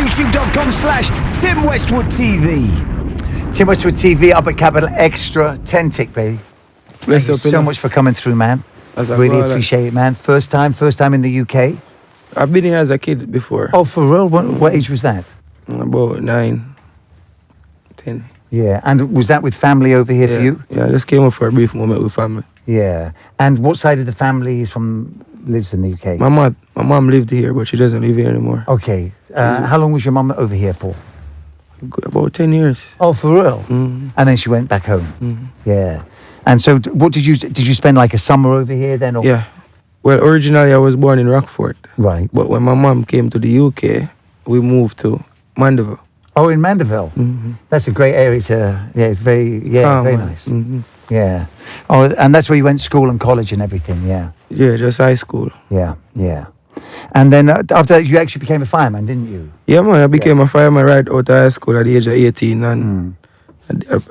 YouTube.com/Tim Westwood TV. Tim Westwood TV up at Capital XTRA. 10 tick, baby. Thank you so much for coming through, man. Really appreciate it, man. First time in the UK? I've been here as a kid before. Oh, for real? What age was that? About 9, 10. Yeah, and was that with family over here for you? Yeah, I just came up for a brief moment with family. Yeah. And what side of the family lives in the UK? My mom lived here, but she doesn't live here anymore. Okay. How long was your mum over here for? About 10 years. Oh, for real? Mm-hmm. And then she went back home? Mm-hmm. Yeah. And so what did you spend like a summer over here then? Or? Yeah. Well, originally I was born in Rockford. Right. But when my mom came to the UK, we moved to Mandeville. Oh, in Mandeville? Mm-hmm. That's a great area it's very nice. Mm-hmm. Yeah. Oh, and that's where you went to school and college and everything, yeah? Yeah, just high school. Yeah. And then after that, you actually became a fireman, didn't you? Yeah, man, I became a fireman right out of high school at the age of 18, and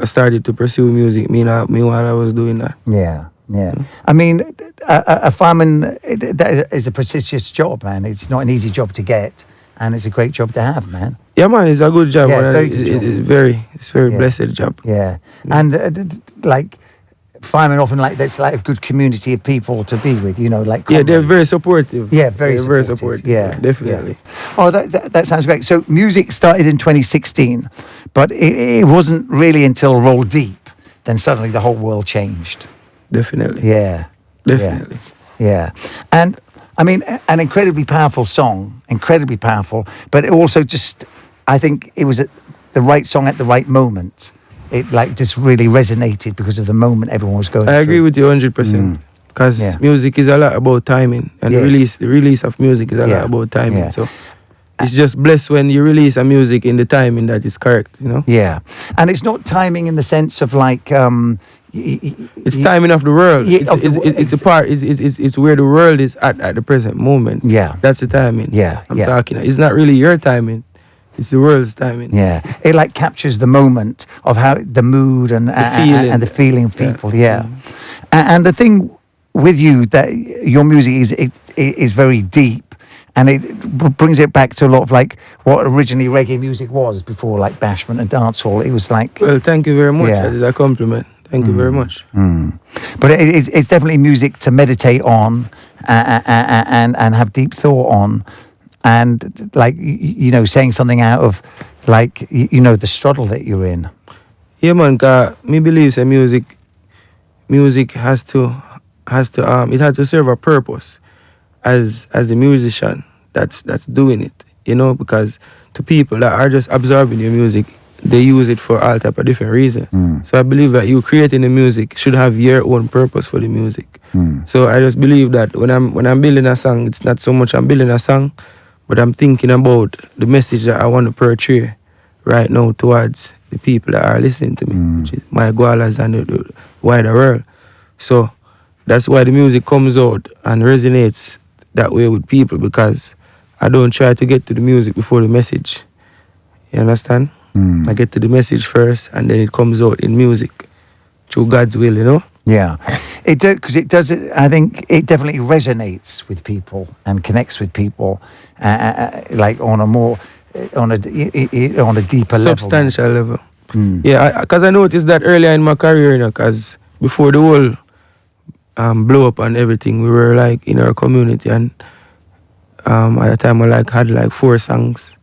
I started to pursue music while I was doing that. Yeah. I mean, a fireman that is a prestigious job, man. It's not an easy job to get, and it's a great job to have, man. Yeah, man, it's a good job. Yeah, man. very good job. It's very blessed job. Yeah, and like firemen often that's like a good community of people to be with, like. Yeah, they're very supportive. Yeah, very supportive. Yeah, definitely. Yeah. Oh, that sounds great. So music started in 2016, but it wasn't really until Roll Deep then suddenly the whole world changed. Definitely. Yeah. Definitely. Yeah. And I mean, an incredibly powerful song, incredibly powerful, but it also just, I think it was the right song at the right moment. It just really resonated because of the moment everyone was going through. I agree with you 100%. Because music is a lot about timing, and the release of music is a lot about timing. Yeah. So it's just blessed when you release a music in the timing that is correct, Yeah, and it's not timing in the sense of like. It's timing of the world. Yeah, it's where the world is at the present moment. Yeah, that's the timing. Yeah, I'm talking. It's not really your timing. It's the world's timing. Yeah, it captures the moment of how the mood and the feeling of people. Yeah. Mm-hmm. And the thing with you that your music is very deep. And it brings it back to a lot of what originally reggae music was before, like bashment and dancehall. It was like. Well, thank you very much. That is a compliment. Thank you very much. But it's definitely music to meditate on and have deep thought on, and saying something out of the struggle that you're in. Yeah, man. Cause me believes that music has to serve a purpose. As the musician that's doing it, because to people that are just absorbing your music, they use it for all type of different reasons. So I believe that you creating the music should have your own purpose for the music. So I just believe that when I'm building a song, it's not so much I'm building a song, but I'm thinking about the message that I want to portray right now towards the people that are listening to me, which is my Gwallas and the wider world. So that's why the music comes out and resonates that way with people, because I don't try to get to the music before the message. You understand? I get to the message first, and then it comes out in music through God's will, Yeah, because it does. I think it definitely resonates with people and connects with people, on a deeper substantial level. Yeah, because I noticed that earlier in my career, because before the whole blow up and everything, we were in our community, and at the time I had 4 songs,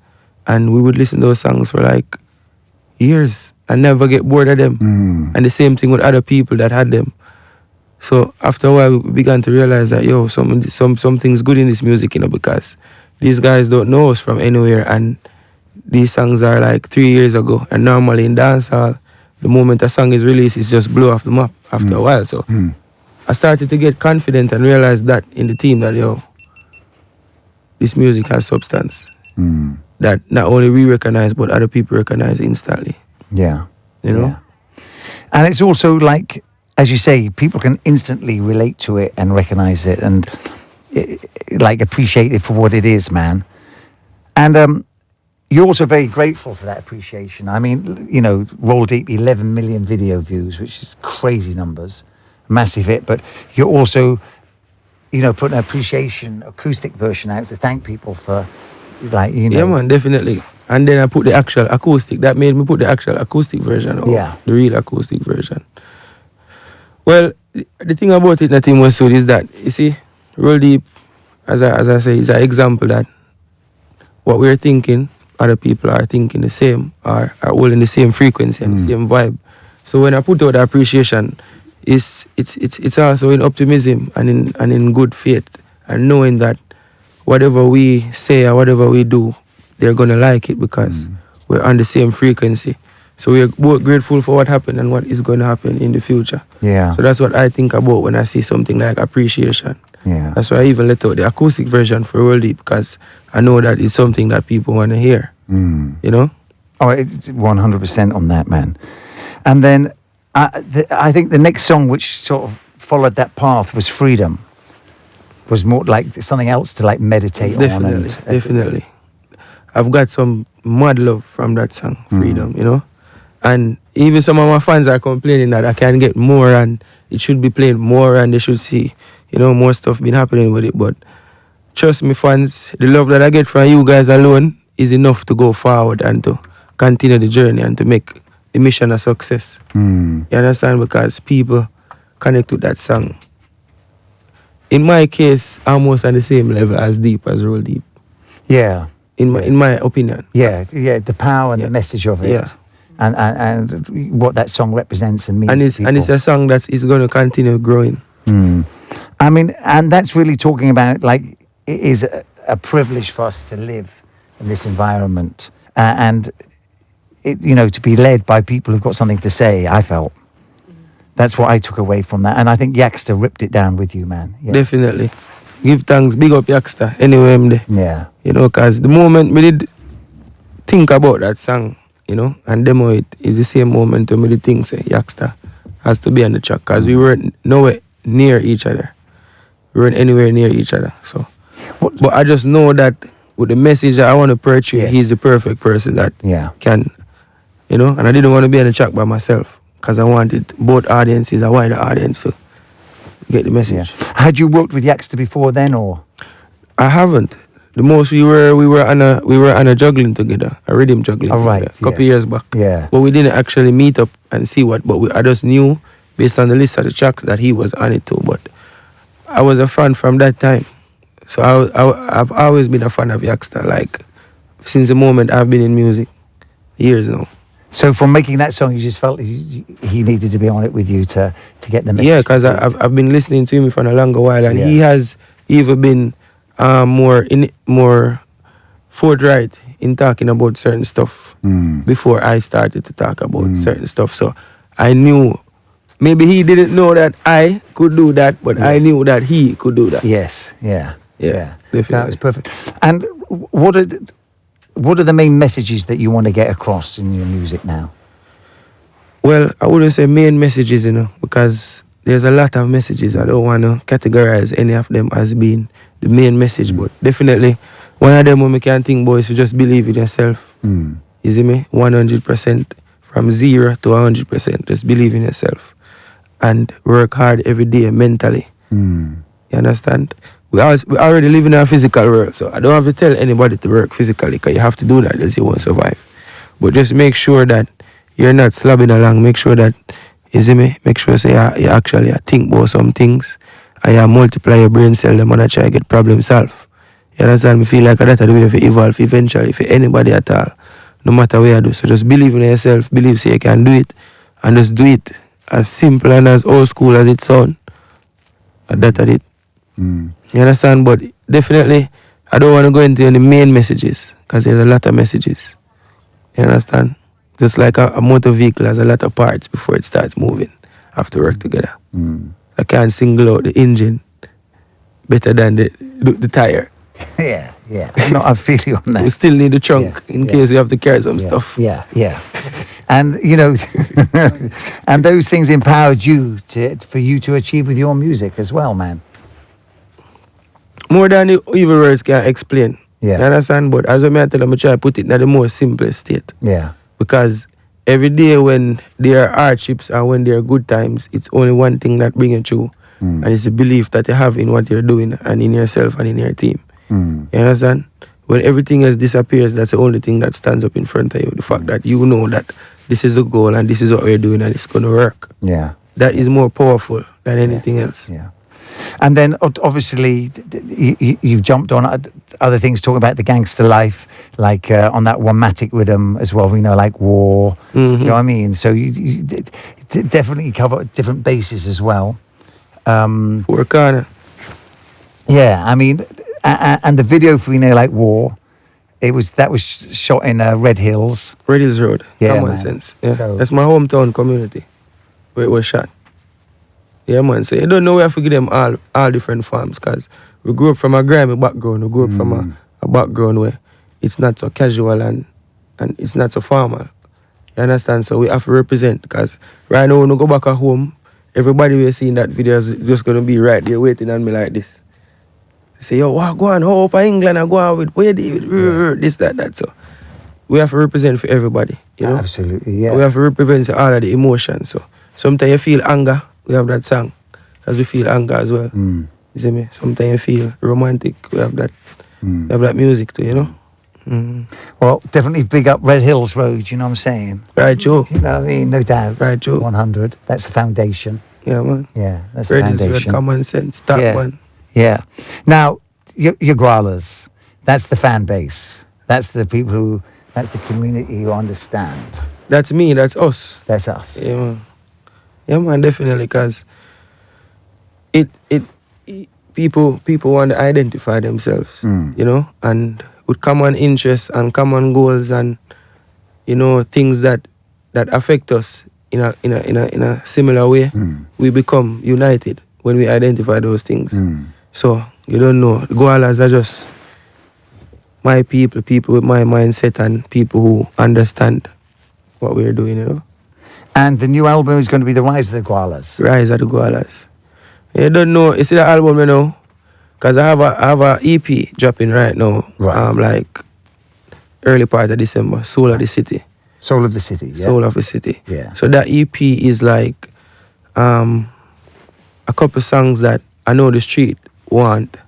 and we would listen to those songs for years and never get bored of them. And the same thing with other people that had them. So after a while we began to realize that something's good in this music, because these guys don't know us from anywhere, and these songs are 3 years ago, and normally in dancehall the moment a song is released, it's just blow off the map after a while. So I started to get confident and realize that in the team that, this music has substance. That not only we recognize, but other people recognize instantly. Yeah. Yeah. And it's also as you say, people can instantly relate to it and recognize it and appreciate it for what it is, man. And you're also very grateful for that appreciation. I mean, Roll Deep, 11 million video views, which is crazy numbers. Massive hit, but you're also, putting an appreciation acoustic version out to thank people for, Yeah, man, definitely. And then I put the actual acoustic. That made me put the actual acoustic version out. Yeah. The real acoustic version. Well, the thing about it, nothing was so is that, you see, Roll Deep, as I say, is an example that what we're thinking, other people are thinking the same, are all in the same frequency and the same vibe. So when I put out the appreciation, it's also in optimism and in good faith, and knowing that whatever we say or whatever we do, they're gonna like it because we're on the same frequency. So we're both grateful for what happened and what is going to happen in the future. Yeah. So that's what I think about when I see something like appreciation. Yeah. That's why I even let out the acoustic version for World Deep, because I know that it's something that people want to hear. You know? Oh, it's 100% on that, man. And then I think the next song which sort of followed that path was Freedom. Was more like something else to like meditate on. Definitely. I've got some mad love from that song, Freedom, you know? And even some of my fans are complaining that I can get more and it should be played more and they should see, you know, more stuff been happening with it. But trust me, fans, the love that I get from you guys alone is enough to go forward and to continue the journey and to make the mission a success. You understand? Because people connect with that song. In my case, almost on the same level as Deep, as Roll Deep. Yeah. In my opinion. Yeah, the power and the message of it. Yeah. And what that song represents and means to people. And it's a song that is going to continue growing. I mean, and that's really talking about, like, it is a privilege for us to live in this environment. And, you know, to be led by people who've got something to say, I felt. That's what I took away from that. And I think Yaxter ripped it down with you, man. Yeah. Definitely. Give thanks, big up Yaxter, anyway I'm there. Yeah. You know, because the moment we did think about that song, you know, and demo it, is the same moment when we did think, say, Yaxter has to be on the track, because we weren't nowhere near each other. We weren't anywhere near each other. So, but I just know that with the message that I want to portray, he's the perfect person that can, you know, and I didn't want to be on the track by myself, because I wanted both audiences, a wider audience, to get the message. Yeah. Had you worked with Yaxter before then, or? I haven't. The most we were on a juggling together, a rhythm juggling together, a couple years back. Yeah. But we didn't actually meet up and see what. But I just knew based on the list of the tracks that he was on it too. But I was a fan from that time, so I've always been a fan of Yaxter. Like since the moment I've been in music, years now. So from making that song, you just felt he needed to be on it with you to get the message. Yeah, because I've been listening to him for a longer while, and he has even been more forthright in talking about certain stuff before I started to talk about certain stuff. So I knew, maybe he didn't know that I could do that, but I knew that he could do that. Yes, yeah. Definitely. So that was perfect. And what are the main messages that you want to get across in your music now? Well, I wouldn't say main messages, you know, because there's a lot of messages. I don't want to categorize any of them as being the main message, but definitely one of them when we can think about is to just believe in yourself. You see me? 100%, from 0 to 100%. Just believe in yourself and work hard every day mentally. You understand? We already live in a physical world, so I don't have to tell anybody to work physically, because you have to do that else you won't survive. But just make sure that you're not slobbing along. Make sure that, you see me? Make sure say you actually think about some things, and you multiply your brain cell them and try to get problem solved. You understand? Me feel like that's the way to evolve eventually for anybody at all, no matter where you do. So just believe in yourself, believe say you can do it, and just do it as simple and as old school as it sounds. And that's it. You understand? But definitely, I don't want to go into any main messages, because there's a lot of messages. You understand? Just like a motor vehicle has a lot of parts before it starts moving. Have to work together. I can't single out the engine better than the tire. Yeah. No, I feel you on that. We still need the trunk in case we have to carry some stuff. Yeah. And, you know, and those things empowered you for you to achieve with your music as well, man. More than the evil words can explain. Yeah. You understand? But as I tell them, I try to put it in the most simplest state. Yeah. Because every day when there are hardships and when there are good times, it's only one thing that brings you through. And it's the belief that you have in what you're doing and in yourself and in your team. You understand? when everything else disappears, that's the only thing that stands up in front of you. The fact that you know that this is the goal and this is what we're doing and it's going to work. Yeah. That is more powerful than anything else. Yeah. And then obviously you've jumped on other things, talking about the gangster life, like on that Womatic rhythm as well. We know, like War. You know what I mean? So you definitely cover different bases as well. For Corner. Yeah, I mean, and the video for We Know Like War, that was shot in Red Hills. Red Hills Road. Yeah, Common man. sense. Yeah. So, that's my hometown community where it was shot. Yeah, man. So you don't know where to give them all different forms, because we grew up from a grimy background. We grew up from a background where it's not so casual and it's not so formal. You understand? So we have to represent, because right now when we go back at home, everybody we're seeing that video is just going to be right there waiting on me like this. They say, yo, what, go on, how up in England, I go on with where this, that. So we have to represent for everybody, you know? Absolutely, yeah. We have to represent all of the emotions. So sometimes you feel anger, we have that song, because we feel anger as well. You see me? Sometimes you feel romantic, we have that music too, you know? Well, definitely big up Red Hills Road, you know what I'm saying? Right, Joe. You know what I mean? No doubt. Right, Joe. 100. That's the foundation. Yeah, man. Yeah, that's Red the Hills Road, foundation. common sense, top one. Yeah. Now, your Gwallas, that's the fan base. That's the people that's the community who understand. That's me, that's us. That's us. Yeah, man. Yeah, man, definitely, because people want to identify themselves, you know, and with common interests and common goals and, you know, things that affect us in a similar way, we become united when we identify those things. So, you don't know, the Gwallas are just my people with my mindset and people who understand what we're doing, you know. And the new album is going to be The Rise of the Gwallas. Rise of the Gwallas. You don't know, you see the album, you know, because I have a EP dropping right now, like early part of December, Soul of the City. Soul of the City, yeah. Soul of the City. Yeah. So that EP is like a couple songs that I know the street want,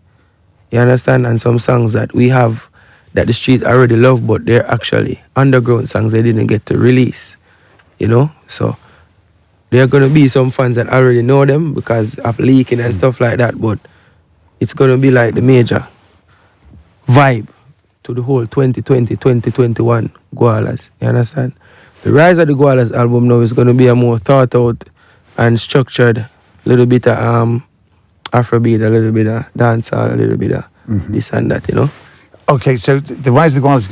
you understand, and some songs that we have that the street already love, but they're actually underground songs they didn't get to release, you know. So there are going to be some fans that already know them because of leaking and stuff like that, but it's going to be like the major vibe to the whole 2020, 2021 Gwallas, you understand? The Rise of the Gwallas album now is going to be a more thought out and structured, little bit of Afrobeat, a little bit of dancehall, a little bit of this and that, you know? Okay, so the Rise of the Gwallas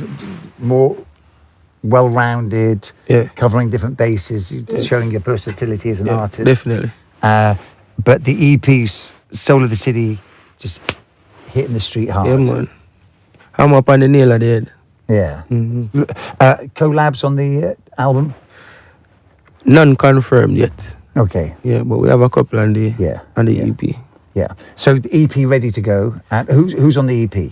more well-rounded, covering different bases, showing your versatility as an artist. Definitely. But the EP's Soul of the City, just hitting the street hard. Yeah, man. I'm up on the nail of the head. Yeah. Collabs on the album? None confirmed yet. Okay. Yeah, but we have a couple on the EP. Yeah. So the EP ready to go. And who's on the EP?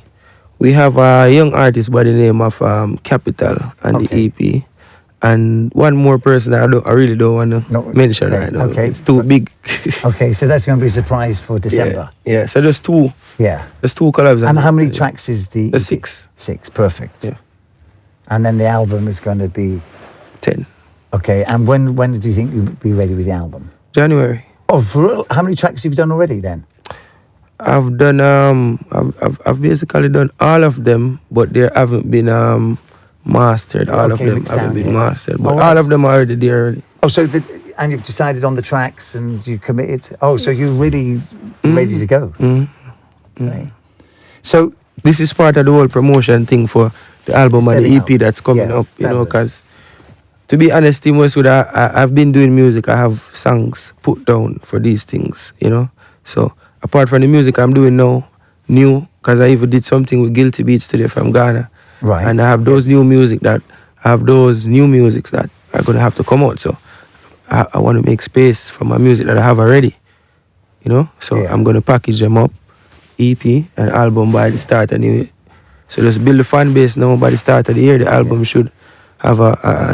We have a young artist by the name of Capital on the EP. And one more person that I really don't want to mention right now. Okay. It's too big. Okay, so that's going to be a surprise for December. Yeah, so there's two. Yeah. There's two collabs. And how many tracks is the EP? There's 6. 6, perfect. Yeah. And then the album is going to be 10. Okay, and when do you think you'll be ready with the album? January. Oh, for real? How many tracks have you done already then? I've done I've basically done all of them, but they haven't been mastered. All of them haven't been mastered, but all of them are already there already. Oh, so and you've decided on the tracks and you committed. Oh, so you're really ready to go. Right. So this is part of the whole promotion thing for the album and the EP that's coming up. You know, because to be honest, in Westwood, I've been doing music. I have songs put down for these things. You know, so apart from the music I'm doing now, new, because I even did something with Guilty Beats today from Ghana. Right. And I have those new musics that are going to have to come out. So I want to make space for my music that I have already. You know? So I'm going to package them up, EP and album by the start anyway. So just build a fan base now. By the start of the year, the album should have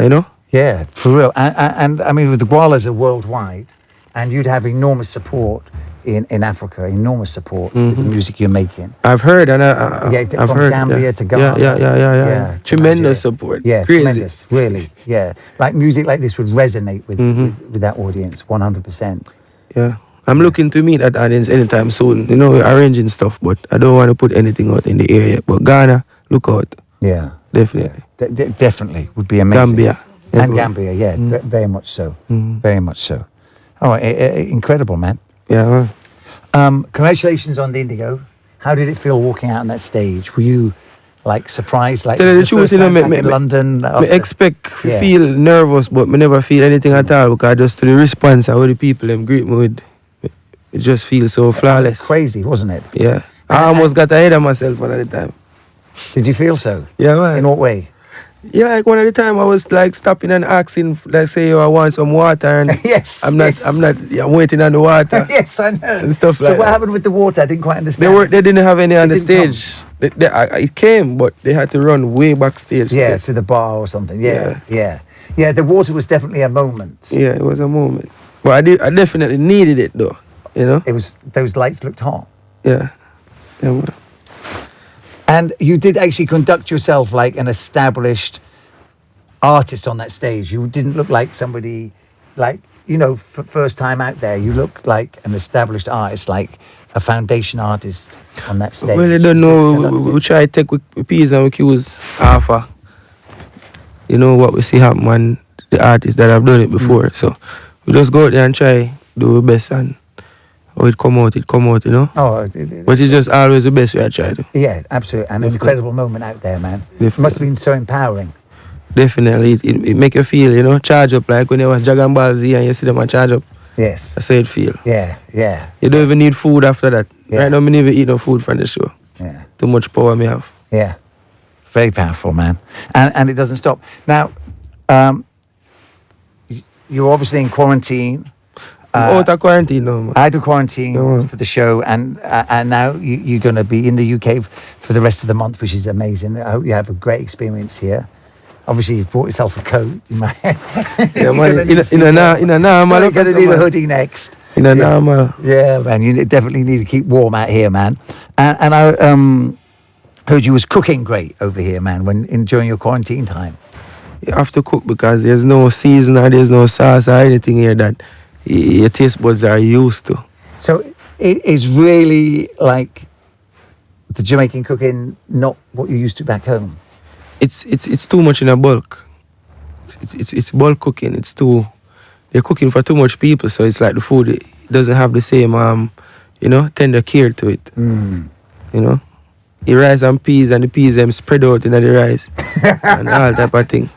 you know? Yeah, for real. And I mean, with the Gwallas are worldwide, and you'd have enormous support in Africa, enormous support for the music you're making. I've heard, and I've heard Gambia to Ghana. Yeah. Tremendous support. Yeah, crazy. Tremendous, really. Yeah, like music like this would resonate with that audience 100%. Yeah. I'm looking to meet that audience anytime soon. You know, we're arranging stuff, but I don't want to put anything out in the area. But Ghana, look out. Yeah. Definitely. Yeah. Definitely. Would be amazing. Gambia. And Gambia, yeah. Very much so. Very much so. Oh, incredible, man. Yeah, man. Congratulations on the Indigo. How did it feel walking out on that stage? Were you, like, surprised? Like, Tell you the truth, you know, in London? I feel nervous, but me never feel anything at all, because just to the response how the people them greet me with, it just feels so flawless. Crazy, wasn't it? Yeah. I almost got ahead of myself one at a time. Did you feel so? Yeah, man. In what way? Yeah, like one at a time I was like stopping and asking, like, say, I want some water, and I'm waiting on the water. Yes, I know. And stuff like so what that. happened with the water? I didn't quite understand. They didn't have any on the stage. It came, but they had to run way backstage. Yeah, to the bar or something. Yeah. The water was definitely a moment. Yeah, it was a moment. But I definitely needed it though. You know? It was, those lights looked hot. Yeah. Yeah, man. And you did actually conduct yourself like an established artist on that stage. You didn't look like somebody, like, you know, first time out there. You looked like an established artist, like a foundation artist on that stage. Well, I don't know. We try to take with P's and we Q's half you know, what we see happen on the artists that have done it before. So we just go out there and try do our best, and it come out, you know. But it's just always the best way I try to. Yeah, absolutely. And an incredible moment out there, man. Definitely. It must have been so empowering. Definitely. It make you feel, you know, charge up, like when you watch Dragon Ball Z and you see them and charge up. Yes. That's how it feel. Yeah. You don't even need food after that. Yeah. Right now, I never eat no food from the show. Yeah. Too much power me have. Yeah. Very powerful, man. And it doesn't stop. Now, you're obviously in quarantine. Out of quarantine now, man. Out of quarantine for the show, and now you're going to be in the UK for the rest of the month, which is amazing. I hope you have a great experience here. Obviously, you've bought yourself a coat. You might. Yeah, man. In a normal. You're going to need a hoodie next. In a normal. Yeah, man. You definitely need to keep warm out here, man. And I heard you was cooking great over here, man, during your quarantine time. You have to cook because there's no season or there's no sauce or anything here that your taste buds are used to. So it is really like the Jamaican cooking, not what you're used to back home. It's too much in a bulk. It's bulk cooking. They're cooking for too much people, so it's like the food, it doesn't have the same tender care to it. You know, the rice and peas, and the peas them spread out in the rice and all type of thing.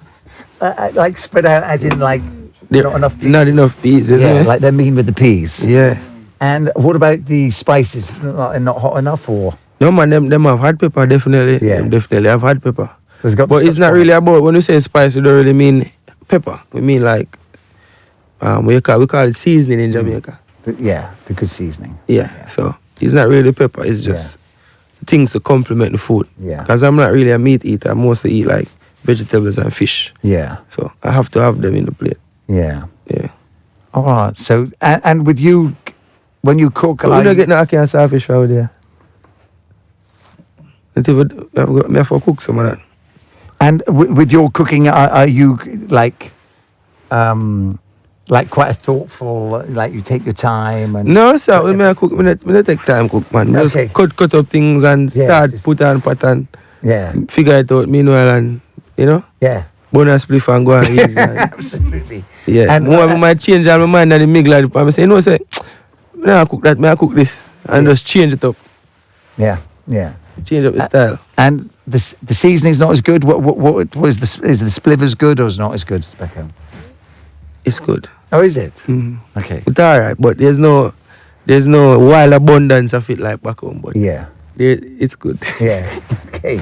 Like spread out as in like not enough peas. Not enough peas, isn't it? Like they're mean with the peas. Yeah. And what about the spices? Not hot enough, or? No, man, them have hot pepper, definitely. Yeah. Them definitely have hot pepper. But it's not really about, when we say spice, we don't really mean pepper. We mean like, we call it seasoning in Jamaica. The good seasoning. Yeah, so it's not really pepper, it's just things to complement the food. Yeah. Because I'm not really a meat eater, I mostly eat like vegetables and fish. Yeah. So I have to have them in the plate. Yeah. Yeah. All right. So, and with you, when you cook... But we don't get no ackee and saltfish out there. I have to cook some of that. And with your cooking, are you like quite a thoughtful, like you take your time? And no, sir, when I cook, I take time cook, man. Okay. Just cut up things and start, put on pattern. Yeah. Figure it out meanwhile, and, you know? Yeah. Bonus spliff and go and eat. Absolutely. Yeah. And more I might change all my mind and the middle. I'm saying, no, say, I cook that, I cook this. And just change it up. Yeah, yeah. Change up the style. And the seasoning's not as good. What is the splivers good or is not as good as back home? It's good. Oh, is it? Mm-hmm. Okay. It's alright, but there's no wild abundance of it like back home. But it's good. Yeah. Okay.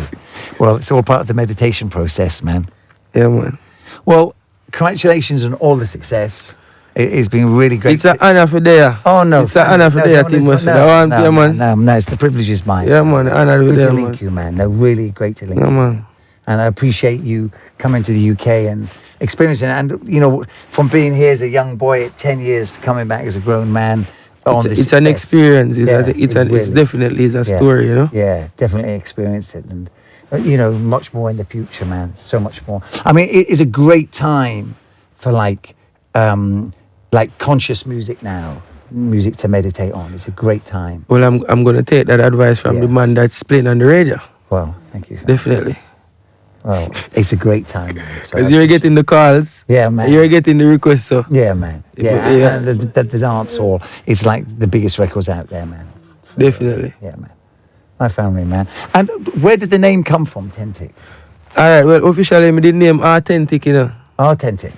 Well, it's all part of the meditation process, man. Yeah, man. Well, congratulations on all the success. It's been really great. It's an honor for there. Oh, no. It's an honor for there, Team Westwood. No, it's the privilege is mine. Yeah, man. Honor for there, man. Good to link you, man. No, really great to link you. Yeah, man. And I appreciate you coming to the UK and experiencing it. And, you know, from being here as a young boy at 10 years to coming back as a grown man, It's an experience. It's definitely a story, you know. Yeah, definitely experienced it, and you know, much more in the future, man. So much more. I mean, it is a great time for like conscious music now, music to meditate on. It's a great time. Well, I'm gonna take that advice from the man that's playing on the radio. Well, thank you. Definitely. Well, it's a great time. Because you're getting the calls. Yeah, man. You're getting the requests, so. Yeah, man. Yeah, and the dance hall is like the biggest records out there, man. Definitely. Yeah, man. My family, man. And where did the name come from, Authentic? All right, well, officially, the name Authentic, you know. Authentic,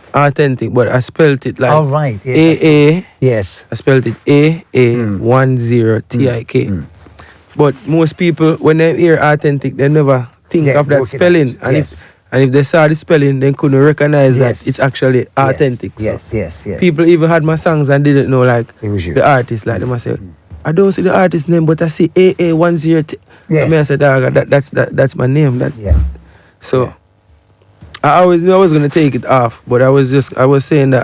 but I spelled it like. Oh, right. Yes. A. Yes. I spelled it A10TIK. But most people, when they hear Authentic, they never think of that spelling. And if they saw the spelling, they couldn't recognize that it's actually authentic. Yes. People even had my songs and didn't know like it was you. The artist. Like they must say, I don't see the artist name, but I see AA10. Yes. I said, that's my name. So I always knew I was gonna take it off, but I was saying that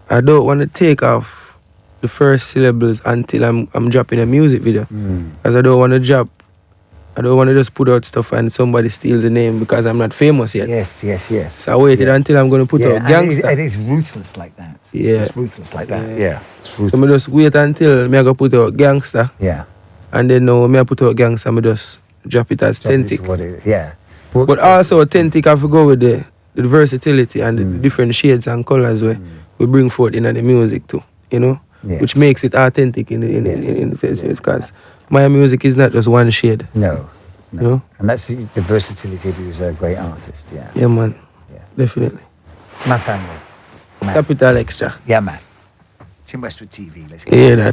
I don't want to take off the first syllables until I'm dropping a music video, because I don't want to just put out stuff and somebody steals the name because I'm not famous yet. Yes. So I waited until I'm going to put out Gangsta. It is ruthless like that. Yeah. It's ruthless like that. Yeah. It's ruthless. So I just wait until I go put out Gangsta. Yeah. And then now I put out Gangsta, I just drop it as Authentic. Yeah. But also Authentic, I have to go with the versatility and the different shades and colors where we bring forth in the music too, you know? Yeah. Which makes it authentic in the face, because my music is not just one shade. No. You know? And that's the versatility of you as a great artist. Yeah. Yeah, man. Yeah. Definitely. My family. Man. Capital XTRA. Yeah, man. It's in Westwood TV. Let's go. Yeah, that.